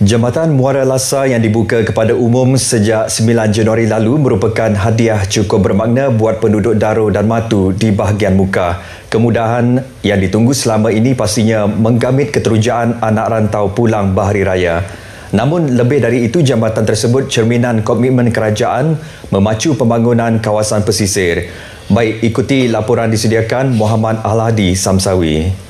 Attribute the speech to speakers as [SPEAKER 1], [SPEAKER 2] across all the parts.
[SPEAKER 1] Jambatan Muara Lasa yang dibuka kepada umum sejak 9 Januari lalu merupakan hadiah cukup bermakna buat penduduk Daro dan Matu di bahagian muka. Kemudahan yang ditunggu selama ini pastinya menggamit keterujaan anak rantau pulang berhari raya. Namun lebih dari itu, jambatan tersebut cerminan komitmen kerajaan memacu pembangunan kawasan pesisir. Baik, ikuti laporan disediakan Muhammad Al-Hadi Samsawi.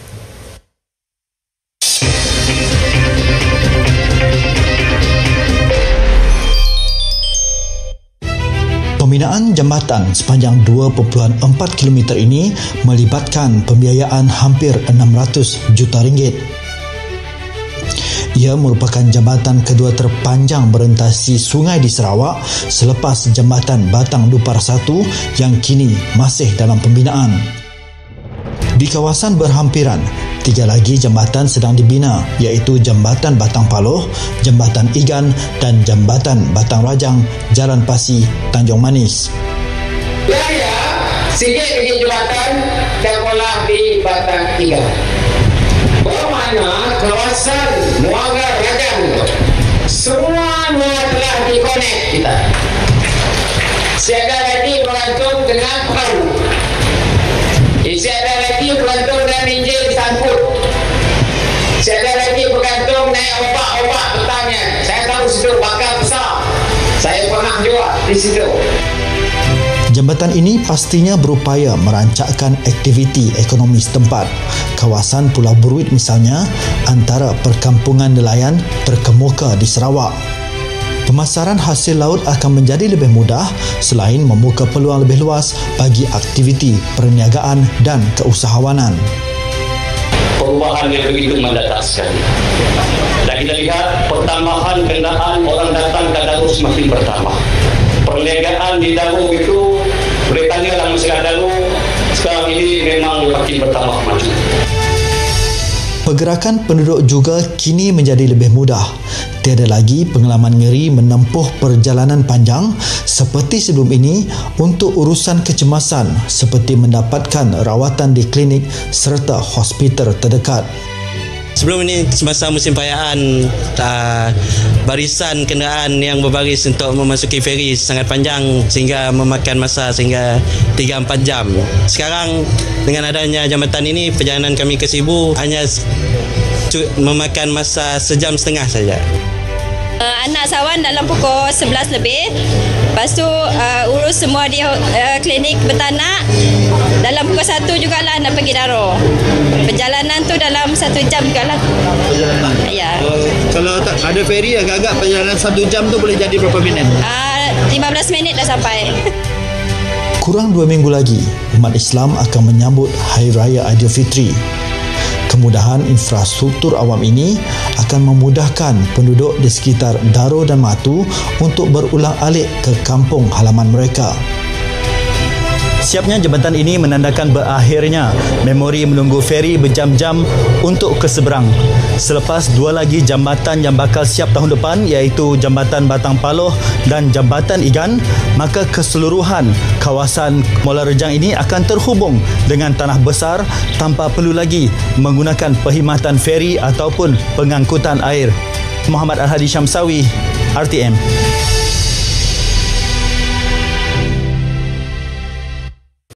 [SPEAKER 2] Pembinaan jambatan sepanjang 2.4 km ini melibatkan pembiayaan hampir 600 juta ringgit. Ia merupakan jambatan kedua terpanjang berentasi sungai di Sarawak selepas jambatan Batang Dupar 1 yang kini masih dalam pembinaan. Di kawasan berhampiran, 3 lagi jambatan sedang dibina, iaitu Jambatan Batang Paloh, Jambatan Igan dan Jambatan Batang Rajang, Jalan Pasi, Tanjung Manis.
[SPEAKER 3] Biaya sikit lagi jambatan dan olah di Batang Igan. Bermakna kawasan Muara Rajang semua telah dikonek kita. Siada lagi bergantung dengan perahu. Siada lagi bergantung dengan injil disangkut. Siada lagi bergantung naik opak-opak pertanian. Saya tahu situ bakal besar. Saya pernah juga di situ.
[SPEAKER 2] Jambatan ini pastinya berupaya merancakkan aktiviti ekonomi setempat. Kawasan Pulau Beruit misalnya, antara perkampungan nelayan terkemuka di Sarawak. Pemasaran hasil laut akan menjadi lebih mudah selain membuka peluang lebih luas bagi aktiviti perniagaan dan keusahawanan.
[SPEAKER 4] Perubahan yang begitu mendadak sekali. Dan kita lihat pertambahan kenderaan orang datang ke Daro semakin bertambah. Perniagaan di Daro itu, boleh tanya dalam masyarakat Daro, sekarang ini memang makin bertambah maju.
[SPEAKER 2] Pergerakan penduduk juga kini menjadi lebih mudah. Tiada lagi pengalaman ngeri menempuh perjalanan panjang seperti sebelum ini untuk urusan kecemasan seperti mendapatkan rawatan di klinik serta hospital terdekat.
[SPEAKER 5] Sebelum ini, semasa musim perayaan, barisan kenderaan yang berbaris untuk memasuki feri sangat panjang sehingga memakan masa sehingga 3-4 jam. Sekarang dengan adanya jambatan ini, perjalanan kami ke Sibu hanya memakan masa 1.5 jam saja.
[SPEAKER 6] Anak sawan dalam pukul 11 lebih. Lepas tu urus semua di klinik betanak. Dalam pukul 1 jugalah nak pergi Daro. Perjalanan tu dalam 1 jam jugalah.
[SPEAKER 7] Perjalanan?
[SPEAKER 6] Ya.
[SPEAKER 7] Kalau tak ada feri, agak-agak perjalanan 1 jam tu boleh jadi berapa minit?
[SPEAKER 6] 15 minit dah sampai.
[SPEAKER 2] Kurang 2 minggu lagi, umat Islam akan menyambut Hari Raya Aidilfitri. Kemudahan infrastruktur awam ini akan memudahkan penduduk di sekitar Daro dan Matu untuk berulang-alik ke kampung halaman mereka. Siapnya jambatan ini menandakan berakhirnya memori menunggu feri berjam-jam untuk ke seberang. Selepas 2 lagi jambatan yang bakal siap tahun depan, iaitu Jambatan Batang Paloh dan Jambatan Igan, maka keseluruhan kawasan Muara Rajang ini akan terhubung dengan tanah besar tanpa perlu lagi menggunakan perkhidmatan feri ataupun pengangkutan air. Muhammad Al-Hadi Samsawi, RTM.